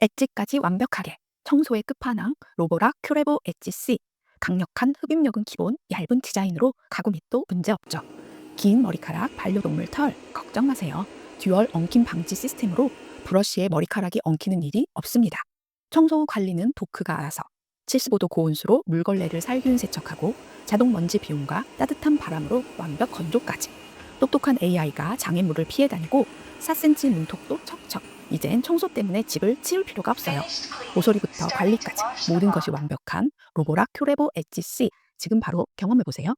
엣지까지 완벽하게. 청소의 끝판왕 로보락 큐레보 엣지 C. 강력한 흡입력은 기본, 얇은 디자인으로 가구 밑도 문제없죠. 긴 머리카락, 반려동물 털 걱정 마세요. 듀얼 엉킴 방지 시스템으로 브러쉬에 머리카락이 엉키는 일이 없습니다. 청소 후 관리는 도크가 알아서 75도 고온수로 물걸레를 살균 세척하고 자동 먼지 비움과 따뜻한 바람으로 완벽 건조까지. 똑똑한 AI가 장애물을 피해 다니고 4cm 문톡도 척척. 이젠 청소 때문에 집을 치울 필요가 없어요. 모서리부터 관리까지 모든 것이 완벽한 로보락 큐레보 엣지 C. 지금 바로 경험해보세요.